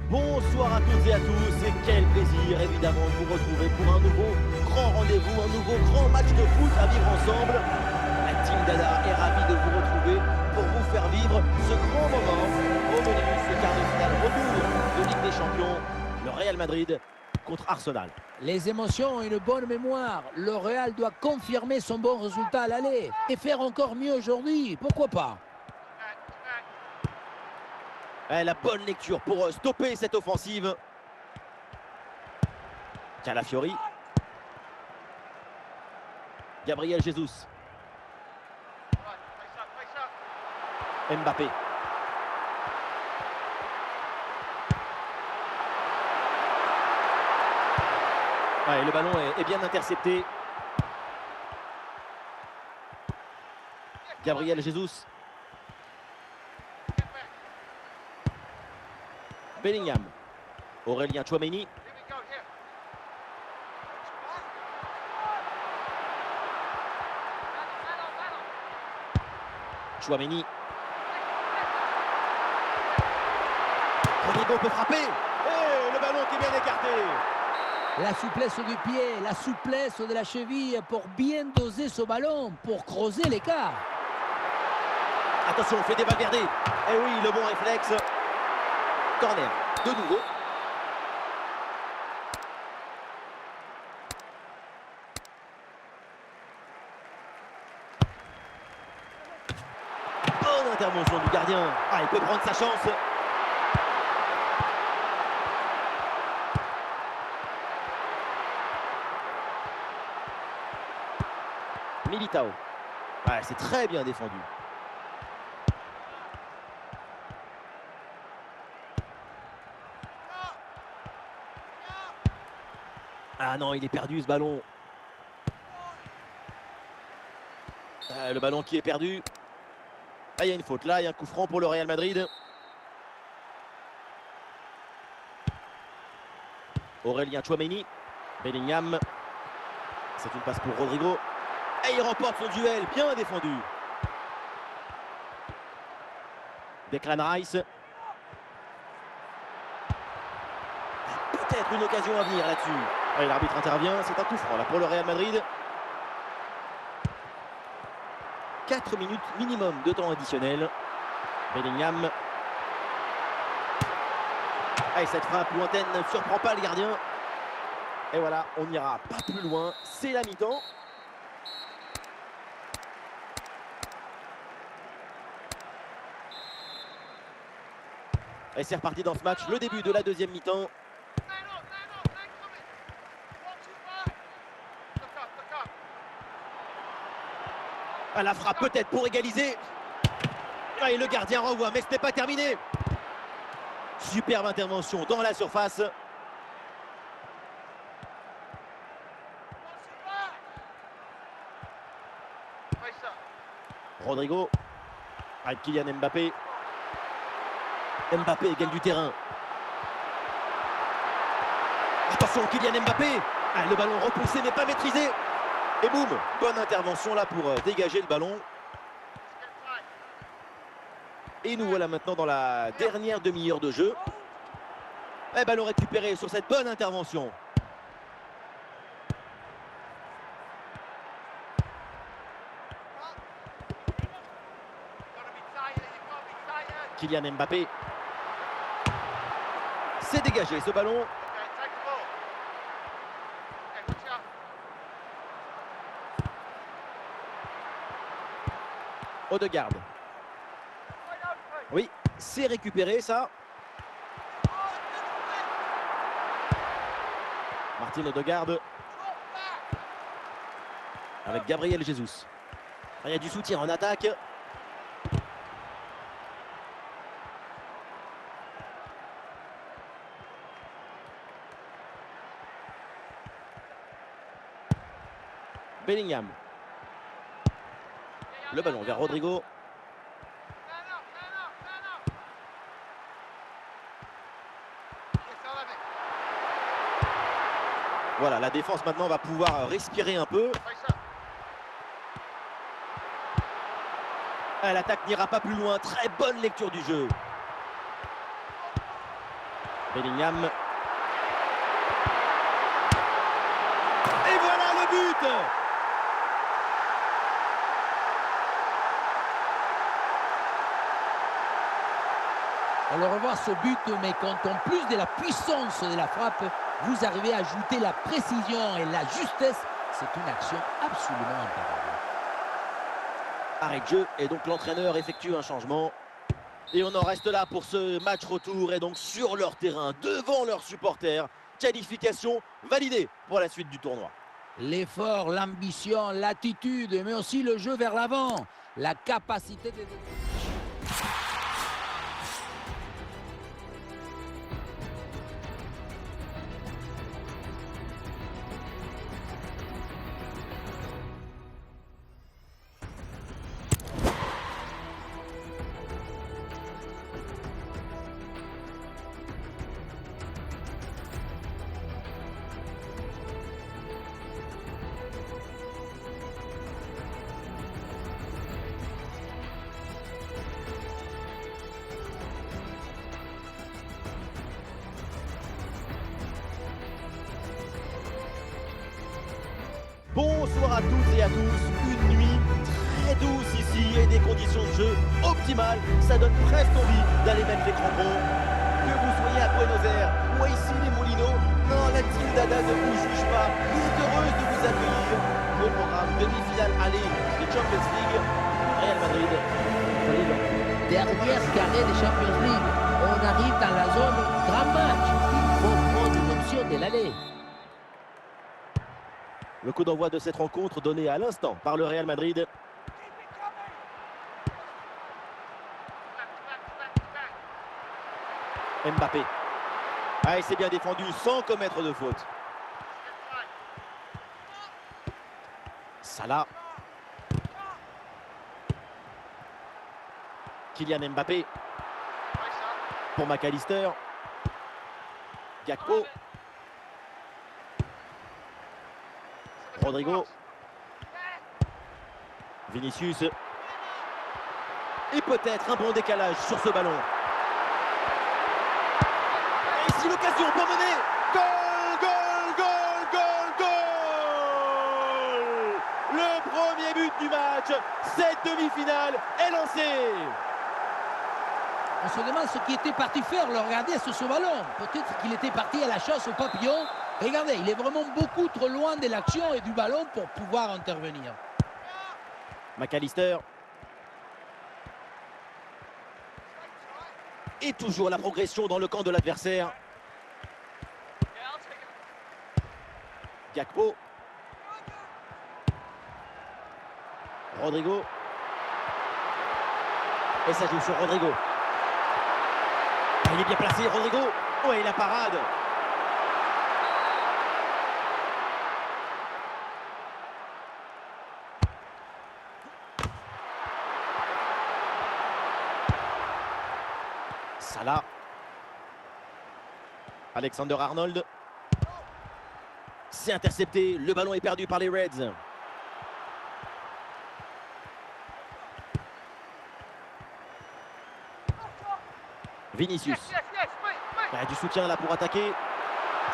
Bonsoir à toutes et à tous et quel plaisir évidemment de vous retrouver pour un nouveau grand rendez-vous, un nouveau grand match de foot à vivre ensemble. La team Dada est ravie de vous retrouver pour vous faire vivre ce grand moment au menu ce quart de finale retour de Ligue des Champions, le Real Madrid contre Arsenal. Les émotions et une bonne mémoire. Le Real doit confirmer son bon résultat à l'aller et faire encore mieux aujourd'hui. Pourquoi pas? La bonne lecture pour stopper cette offensive. Calafiori. Gabriel Jesus. Mbappé. Ouais, le ballon est bien intercepté. Gabriel Jesus. Bellingham. Aurélien Tchouaméni. Tchouaméni. Rodrigo peut frapper. Et le ballon qui est bien écarté. La souplesse du pied, la souplesse de la cheville pour bien doser ce ballon, pour creuser l'écart. Attention, on fait des balles gardées. Eh oui, le bon réflexe. Corner, de nouveau. Bonne intervention du gardien. Ah, il peut prendre sa chance. Militao. Ouais, c'est très bien défendu. Ah non, il est perdu ce ballon. Le ballon qui est perdu. Ah, il y a une faute là, il y a un coup franc pour le Real Madrid. Aurélien Tchouaméni. Bellingham. C'est une passe pour Rodrigo. Et il remporte son duel, bien défendu. Declan Rice. Peut-être une occasion à venir là-dessus. L'arbitre intervient, c'est un coup franc là pour le Real Madrid. 4 minutes minimum de temps additionnel. Bellingham. Et cette frappe lointaine ne surprend pas le gardien. Et voilà, on n'ira pas plus loin. C'est la mi-temps. Et c'est reparti dans ce match, le début de la deuxième mi-temps. Ah, la frappe peut-être pour égaliser. Ah, et le gardien renvoie, mais ce n'est pas terminé. Superbe intervention dans la surface. Rodrigo. Avec Kylian Mbappé. Mbappé gagne du terrain. Attention, Kylian Mbappé. Ah, le ballon repoussé mais pas maîtrisé. Et boum, bonne intervention là pour dégager le ballon. Et nous voilà maintenant dans la dernière demi-heure de jeu. Et ballon récupéré sur cette bonne intervention. Kylian Mbappé. C'est dégagé ce ballon. Odegaard. Oui, c'est récupéré ça. Martin Odegaard. Avec Gabriel Jesus. Il y a du soutien en attaque. Bellingham. Le ballon vers Rodrigo. Voilà, la défense maintenant va pouvoir respirer un peu. L'attaque n'ira pas plus loin. Très bonne lecture du jeu. Bellingham. Et voilà le but! On le revoit ce but, mais quand en plus de la puissance de la frappe, vous arrivez à ajouter la précision et la justesse, c'est une action absolument imparable. Arrêt de jeu et donc l'entraîneur effectue un changement. Et on en reste là pour ce match retour et donc sur leur terrain, devant leurs supporters. Qualification validée pour la suite du tournoi. L'effort, l'ambition, l'attitude, mais aussi le jeu vers l'avant, la capacité de... Bonsoir à toutes et à tous, une nuit très douce ici et des conditions de jeu optimales. Ça donne presque envie d'aller mettre les crampons. Que vous soyez à Buenos Aires ou à ici les Moulineaux, non, la team Dada ne vous juge pas, elle est heureuse de vous accueillir. Au programme demi-finale aller de Champions League, Real Madrid. Dernière carré de Champions League, on arrive dans la zone grand match. Il faut prendre une option de l'aller. Le coup d'envoi de cette rencontre donné à l'instant par le Real Madrid. Mbappé. Ah, et c'est bien défendu sans commettre de faute. Salah. Kylian Mbappé. Pour McAllister. Gakpo. Rodrigo. Vinicius. Et peut-être un bon décalage sur ce ballon. Et ici l'occasion pour mener. Goal, goal, goal, goal, goal! Le premier but du match. Cette demi-finale est lancée. On se demande ce qu'il était parti faire, le regarder sur ce ballon. Peut-être qu'il était parti à la chasse au papillon. Regardez, il est vraiment beaucoup trop loin de l'action et du ballon pour pouvoir intervenir. McAllister. Et toujours la progression dans le camp de l'adversaire. Gakpo. Rodrigo. Et ça joue sur Rodrigo. Il est bien placé, Rodrigo. Ouais, la parade. Salah. Alexander Arnold. C'est intercepté. Le ballon est perdu par les Reds. Vinicius. Il y a du soutien là pour attaquer.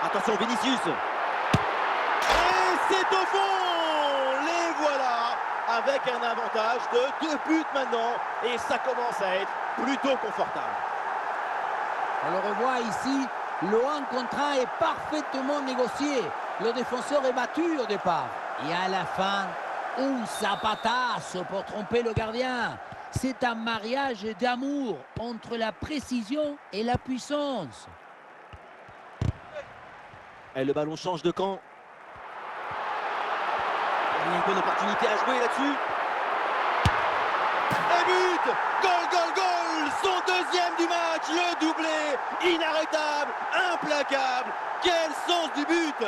Attention, Vinicius. Et c'est au fond. Les voilà. Avec un avantage de 2 buts maintenant. Et ça commence à être plutôt confortable. On le revoit ici, le 1 contre 1 est parfaitement négocié. Le défenseur est battu au départ. Et à la fin, un zapatazo pour tromper le gardien. C'est un mariage d'amour entre la précision et la puissance. Et le ballon change de camp. Il y a une bonne opportunité à jouer là-dessus. Et but! Goal, goal, goal! Son deuxième du match, le doublé, inarrêtable, implacable. Quel sens du but!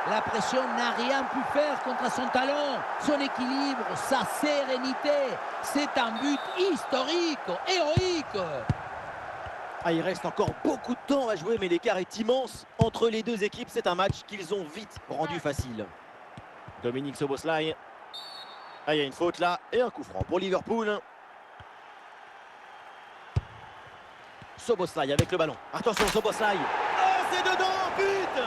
La pression n'a rien pu faire contre son talent, son équilibre, sa sérénité. C'est un but historique, héroïque. Ah, il reste encore beaucoup de temps à jouer, mais l'écart est immense entre les deux équipes. C'est un match qu'ils ont vite rendu facile. Dominique Szoboszlai. Ah, il y a une faute là et un coup franc pour Liverpool. Szoboszlai avec le ballon. Attention, Szoboszlai. Oh, c'est dedans, but!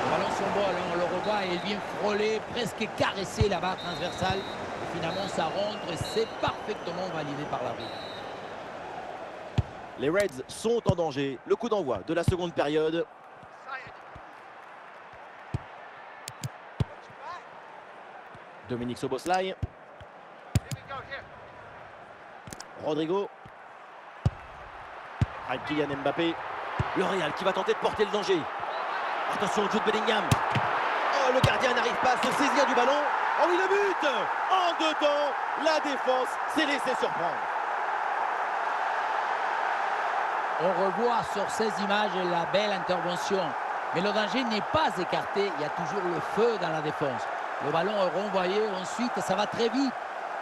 Le ballon s'envole, on le revoit et il vient frôler, presque caresser la barre transversale. Et finalement, ça rentre et c'est parfaitement validé par l'arbitre. Les Reds sont en danger. Le coup d'envoi de la seconde période. Dominique Szoboszlai. Rodrigo. Avec Kylian Mbappé. Le Real qui va tenter de porter le danger. Attention, Jude Bellingham. Oh, le gardien n'arrive pas à se saisir du ballon. Oh oui, le but! En deux temps, la défense s'est laissée surprendre. On revoit sur ces images la belle intervention. Mais le danger n'est pas écarté. Il y a toujours le feu dans la défense. Le ballon est renvoyé. Ensuite, ça va très vite.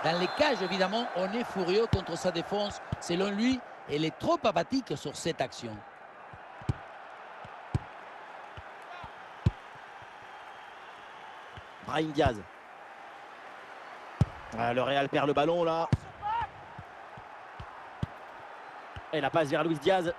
Dans les cages, évidemment, on est furieux contre sa défense. Selon lui, elle est trop apathique sur cette action. Brahim Diaz. Ah, le Real perd le ballon là. Et la passe vers Luis Diaz.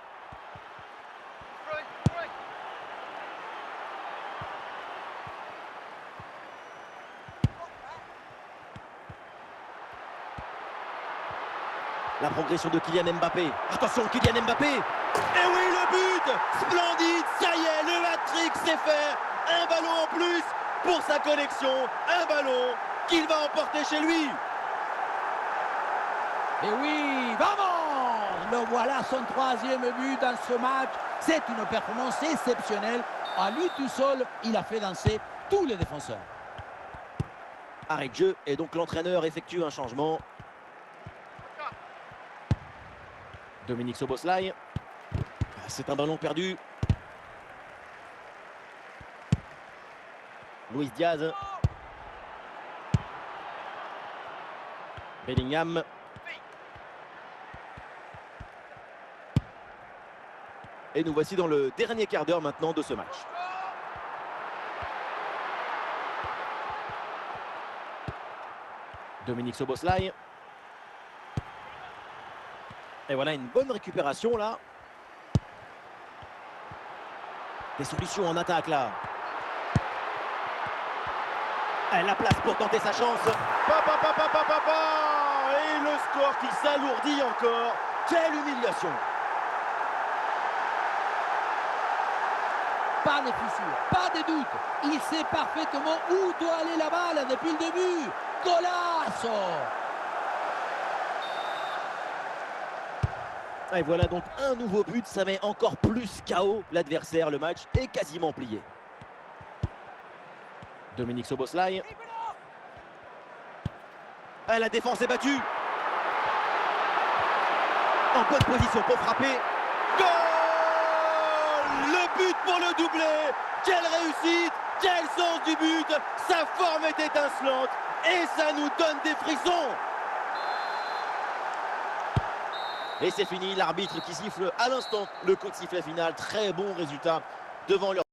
La progression de Kylian Mbappé. Attention, Kylian Mbappé. Et oui, le but! Splendide, ça y est, le hat-trick c'est fait. Un ballon en plus pour sa collection. Un ballon qu'il va emporter chez lui. Et oui, vamos! Le voilà, son troisième but dans ce match. C'est une performance exceptionnelle. À lui tout seul, il a fait danser tous les défenseurs. Arrêt de jeu et donc l'entraîneur effectue un changement. Dominique Szoboszlai. C'est un ballon perdu. Luis Diaz. Bellingham. Et nous voici dans le dernier quart d'heure maintenant de ce match. Dominique Szoboszlai. Et voilà une bonne récupération là. Des solutions en attaque là. Et la place pour tenter sa chance. Et le score qui s'alourdit encore. Quelle humiliation. Pas de fissure, pas de doute. Il sait parfaitement où doit aller la balle depuis le début. Golasso! Et voilà donc un nouveau but, ça met encore plus KO l'adversaire. Le match est quasiment plié. Dominique Szoboszlai. Ah, la défense est battue. En bonne position pour frapper. Goal! Le but pour le doublé. Quelle réussite, quel sens du but. Sa forme est étincelante et ça nous donne des frissons. Et c'est fini, l'arbitre qui siffle à l'instant le coup de sifflet final. Très bon résultat devant leur